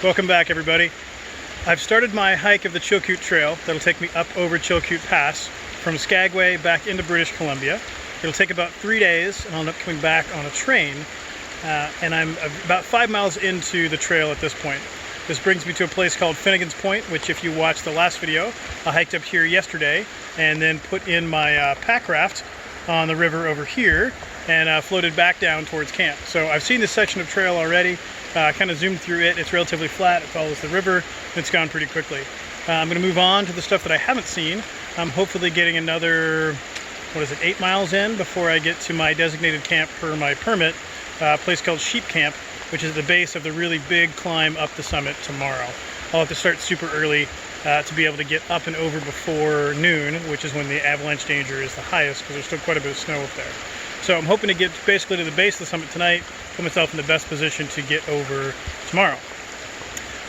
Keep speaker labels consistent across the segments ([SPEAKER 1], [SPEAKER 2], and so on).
[SPEAKER 1] Welcome back, everybody. I've started my hike of the Chilkoot Trail that'll take me up over Chilkoot Pass from Skagway back into British Columbia. It'll take about 3 days, and I'll end up coming back on a train. And I'm about 5 miles into the trail at this point. This brings me to a place called Finnegan's Point, which if you watched the last video, I hiked up here yesterday and then put in my pack raft on the river over here and floated back down towards camp. So I've seen this section of trail already. Kind of zoomed through it. It's relatively flat. It follows the river. It's gone pretty quickly. I'm going to move on to the stuff that I haven't seen. I'm hopefully getting another, 8 miles in before I get to my designated camp per my permit, a place called Sheep Camp, which is at the base of the really big climb up the summit tomorrow. I'll have to start super early to be able to get up and over before noon, which is when the avalanche danger is the highest, because there's still quite a bit of snow up there. So I'm hoping to get basically to the base of the summit tonight, put myself in the best position to get over tomorrow.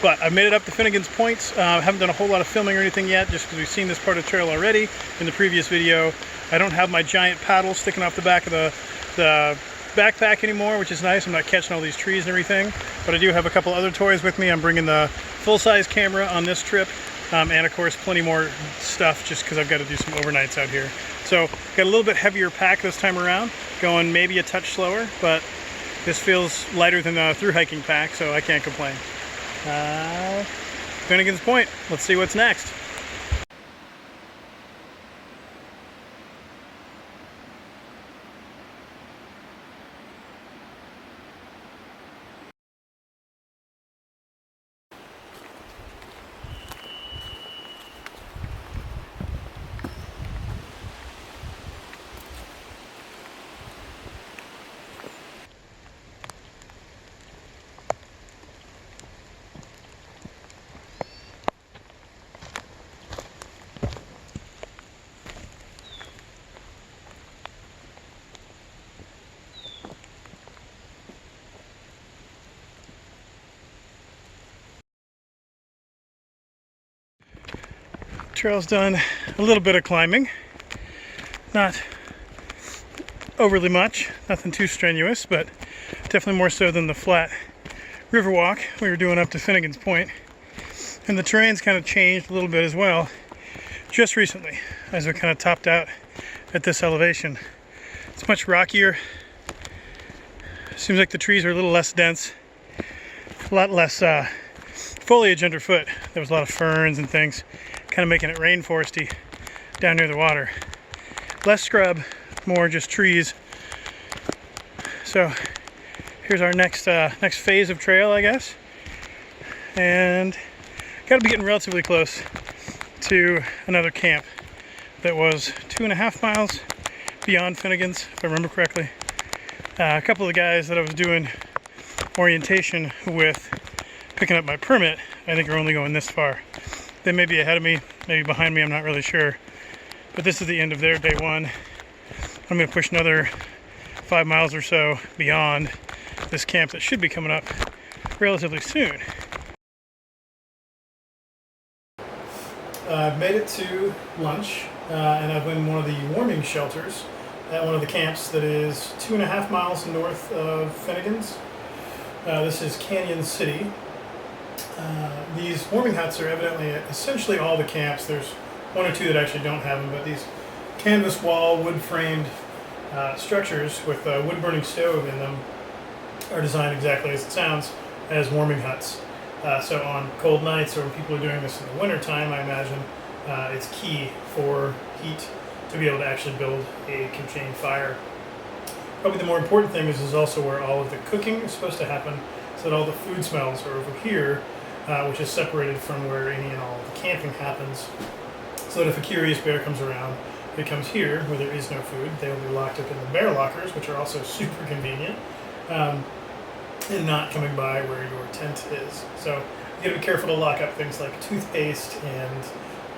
[SPEAKER 1] But I've made it up to Finnegan's Point. Haven't done a whole lot of filming or anything yet, just because we've seen this part of the trail already in the previous video. I don't have my giant paddle sticking off the back of the backpack anymore, which is nice. I'm not catching all these trees and everything, but I do have a couple other toys with me. I'm bringing the full-size camera on this trip, and of course plenty more stuff just because I've got to do some overnights out here. So got a little bit heavier pack this time around, going maybe a touch slower, but this feels lighter than the through hiking pack, so I can't complain. Finnegan's Point, let's see what's next. Trail's done a little bit of climbing, not overly much, nothing too strenuous, but definitely more so than the flat river walk we were doing up to Finnegan's Point. And the terrain's kind of changed a little bit as well just recently as we kind of topped out at this elevation. It's much rockier. Seems like the trees are a little less dense, a lot less foliage underfoot. There was a lot of ferns and things, kind of making it rainforesty down near the water. Less scrub, more just trees. So here's our next phase of trail, I guess. And got to be getting relatively close to another camp that was 2.5 miles beyond Finnegan's, if I remember correctly. A couple of the guys that I was doing orientation with, picking up my permit, I think are only going this far. They may be ahead of me, maybe behind me, I'm not really sure. But this is the end of their day one. I'm going to push another 5 miles or so beyond this camp that should be coming up relatively soon. I've made it to lunch, and I've been in one of the warming shelters at one of the camps that is 2.5 miles north of Finnegan's. This is Canyon City. These warming huts are evidently essentially all the camps. There's one or two that actually don't have them, but these canvas wall, wood framed structures with a wood burning stove in them are designed exactly as it sounds, as warming huts. So on cold nights, or when people are doing this in the winter time, I imagine it's key for heat to be able to actually build a contained fire. Probably the more important thing is also where all of the cooking is supposed to happen, so that all the food smells are over here, which is separated from where any and all of the camping happens, so that if a curious bear comes around, it comes here where there is no food. They will be locked up in the bear lockers, which are also super convenient, and not coming by where your tent is. So you gotta be careful to lock up things like toothpaste and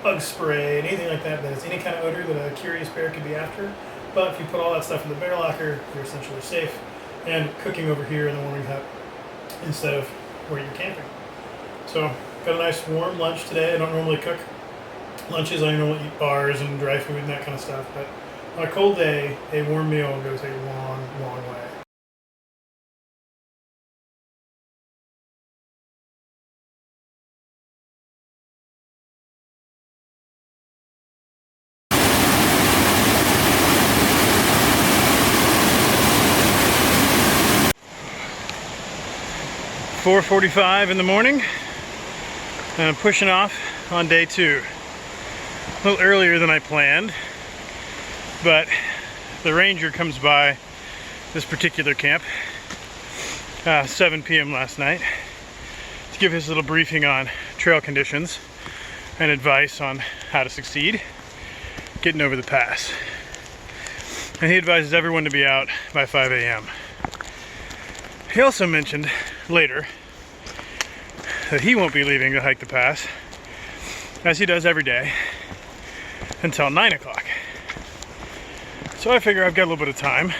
[SPEAKER 1] bug spray and anything like that that has any kind of odor that a curious bear could be after. But if you put all that stuff in the bear locker, you're essentially safe, and cooking over here in the warming hut instead of where you're camping. So got a nice warm lunch today. I don't normally cook lunches. I normally eat bars and dry food and that kind of stuff, but on a cold day, a warm meal goes a long, long way. 4:45 in the morning, and I'm pushing off on day 2. A little earlier than I planned, but the ranger comes by this particular camp 7 p.m. last night to give his little briefing on trail conditions and advice on how to succeed getting over the pass. And he advises everyone to be out by 5 a.m. He also mentioned later that he won't be leaving to hike the pass, as he does every day, until 9 o'clock. So I figure I've got a little bit of time.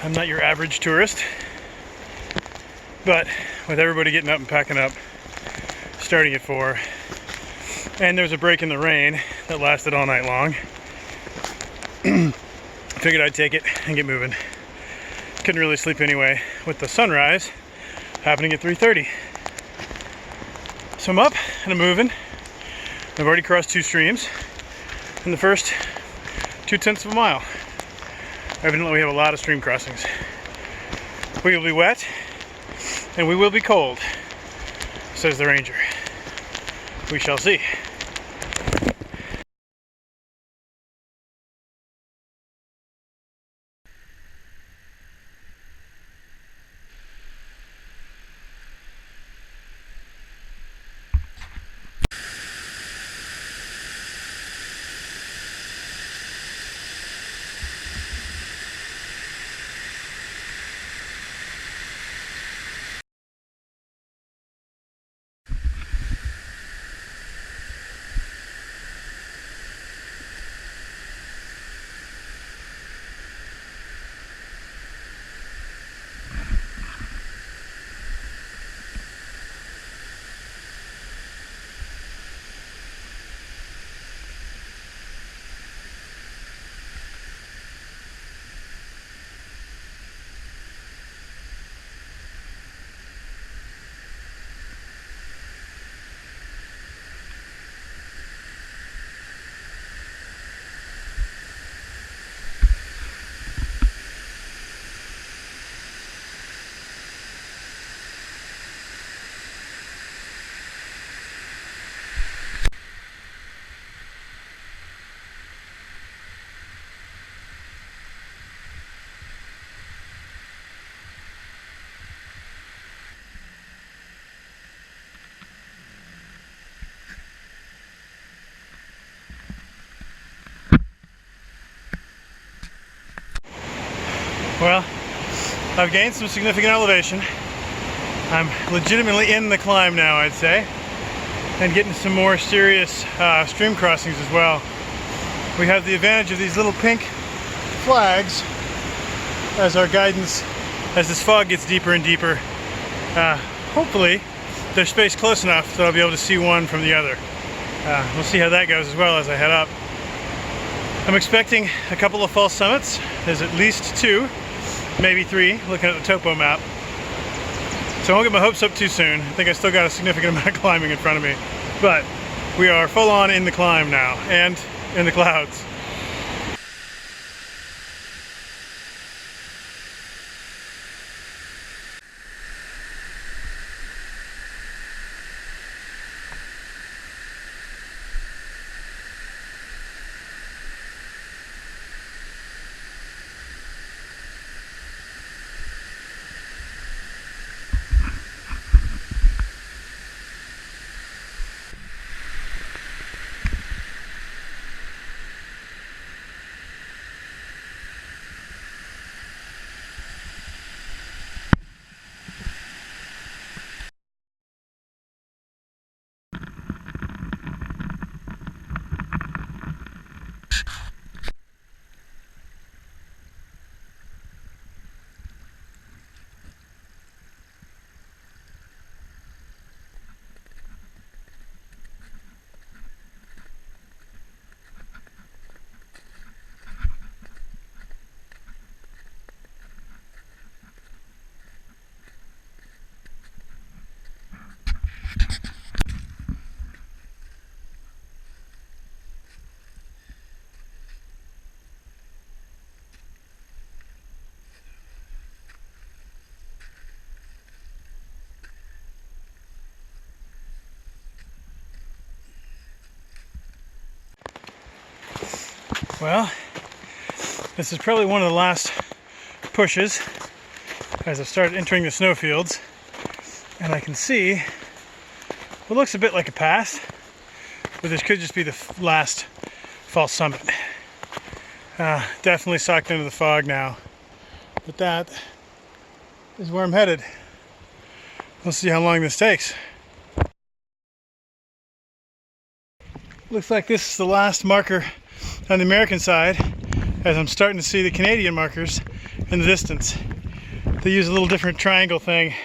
[SPEAKER 1] I'm not your average tourist, but with everybody getting up and packing up, starting at 4, and there was a break in the rain that lasted all night long, figured I'd take it and get moving. Couldn't really sleep anyway with the sunrise happening at 3:30. So I'm up and I'm moving. I've already crossed 2 streams in the first 0.2 of a mile. Evidently we have a lot of stream crossings. We will be wet and we will be cold, says the ranger. We shall see. Well, I've gained some significant elevation. I'm legitimately in the climb now, I'd say, and getting some more serious stream crossings as well. We have the advantage of these little pink flags as our guidance as this fog gets deeper and deeper. Hopefully they're spaced close enough that I'll be able to see one from the other. We'll see how that goes as well as I head up. I'm expecting a couple of false summits. There's at least 2, maybe 3, looking at the topo map. So I won't get my hopes up too soon. I think I still got a significant amount of climbing in front of me. But we are full on in the climb now, and in the clouds. Well, this is probably one of the last pushes as I've started entering the snowfields, and I can see what looks a bit like a pass, but this could just be the last false summit. Definitely socked into the fog now, but that is where I'm headed. We'll see how long this takes. Looks like this is the last marker on the American side, as I'm starting to see the Canadian markers in the distance. They use a little different triangle thing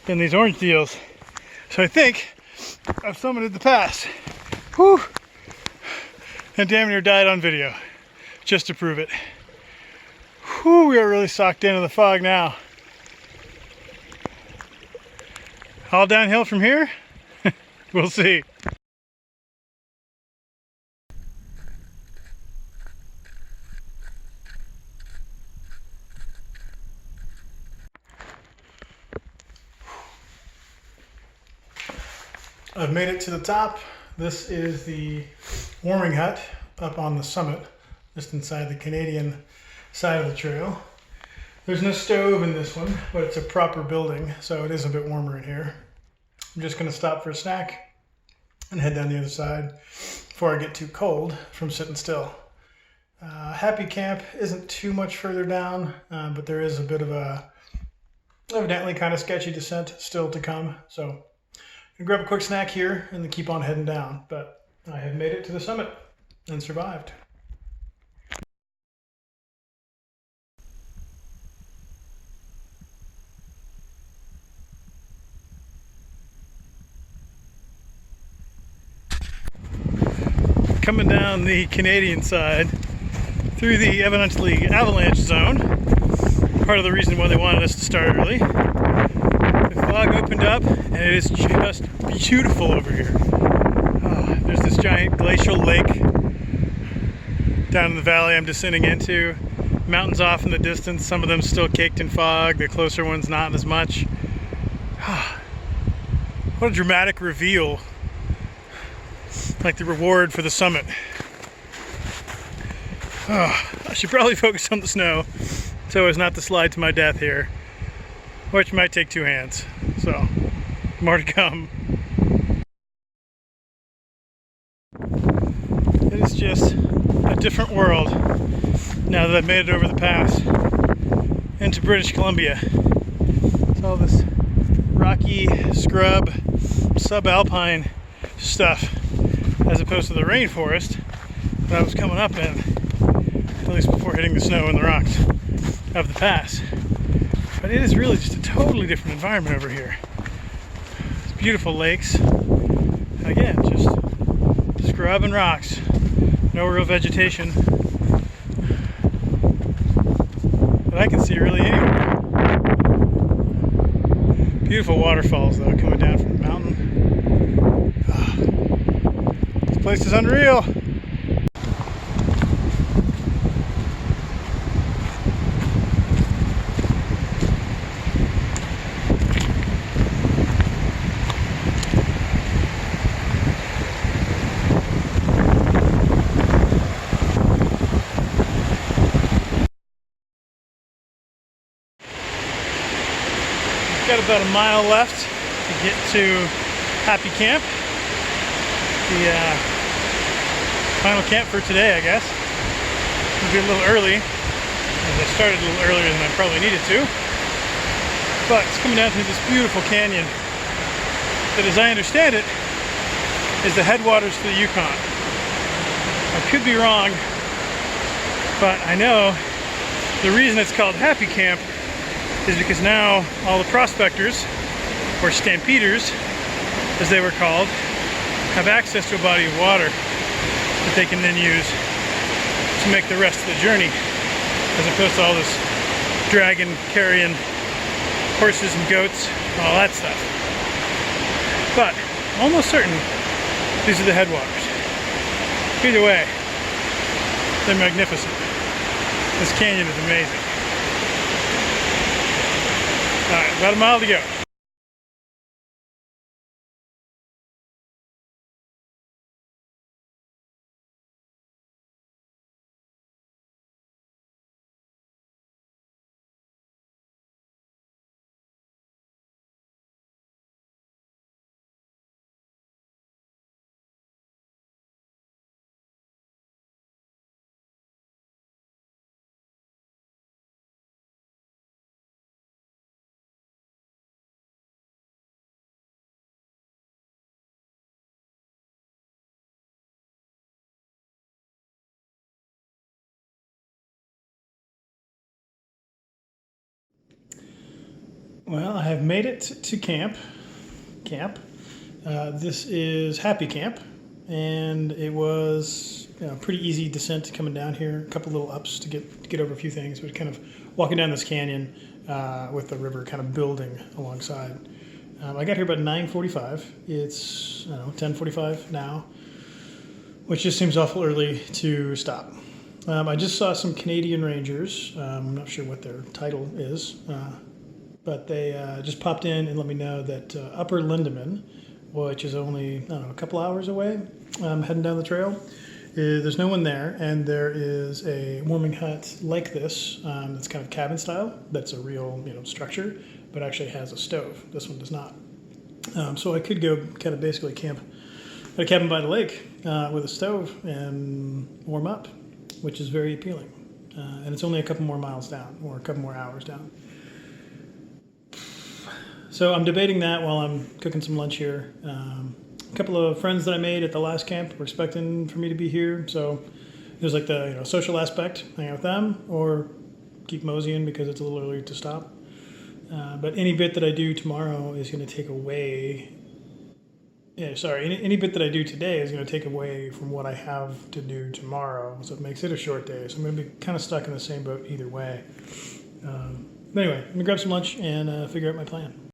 [SPEAKER 1] than these orange deals. So I think I've summited the pass. Whew! And damn near died on video, just to prove it. Whew, we are really socked into the fog now. All downhill from here? We'll see. I've made it to the top. This is the warming hut up on the summit, just inside the Canadian side of the trail. There's no stove in this one, but it's a proper building, so it is a bit warmer in here. I'm just going to stop for a snack and head down the other side before I get too cold from sitting still. Happy Camp isn't too much further down, but there is a bit of a evidently kind of sketchy descent still to come, so I'll grab a quick snack here and then keep on heading down, but I have made it to the summit and survived. Coming down the Canadian side through the evidently avalanche zone, part of the reason why they wanted us to start early. The fog opened up and it is just beautiful over here. There's this giant glacial lake down in the valley I'm descending into. Mountains off in the distance, some of them still caked in fog, the closer ones not as much. What a dramatic reveal. Like the reward for the summit. I should probably focus on the snow so as not to slide to my death here, which might take two hands. So, more to come. It is just a different world now that I've made it over the pass into British Columbia. It's all this rocky, scrub, subalpine stuff, as opposed to the rainforest that I was coming up in, at least before hitting the snow and the rocks of the pass. But it is really just a totally different environment over here. It's beautiful lakes. Again, just scrub and rocks. No real vegetation that I can see really anywhere. Beautiful waterfalls though, coming down from the mountain. This place is unreal. Got about a mile left to get to Happy Camp, the final camp for today, I guess. It'll be a little early, as I started a little earlier than I probably needed to, but it's coming down through this beautiful canyon that, as I understand it, is the headwaters to the Yukon. I could be wrong, but I know the reason it's called Happy Camp is because now all the prospectors, or stampeders as they were called, have access to a body of water that they can then use to make the rest of the journey, as opposed to all this dragging, carrying horses and goats, all that stuff. But I'm almost certain these are the headwaters. Either way, they're magnificent. This canyon is amazing. Alright, about a mile to go. Well, I have made it to camp. This is Happy Camp, and it was pretty easy descent coming down here. A couple little ups to get over a few things, but kind of walking down this canyon with the river kind of building alongside. I got here about 9:45. It's 10:45 now, which just seems awful early to stop. I just saw some Canadian Rangers. I'm not sure what their title is, but they just popped in and let me know that Upper Lindeman, which is only a couple hours away, heading down the trail, there's no one there, and there is a warming hut like this that's kind of cabin style. That's a real structure, but actually has a stove. This one does not. So I could go kind of basically camp at a cabin by the lake with a stove and warm up, which is very appealing. And it's only a couple more miles down, or a couple more hours down. So I'm debating that while I'm cooking some lunch here. A couple of friends that I made at the last camp were expecting for me to be here, so there's like the social aspect, hang out with them, or keep moseying because it's a little early to stop. But any bit that I do tomorrow is going to take away. Any bit that I do today is going to take away from what I have to do tomorrow, so it makes it a short day. So I'm going to be kind of stuck in the same boat either way. But anyway, I'm going to grab some lunch and figure out my plan.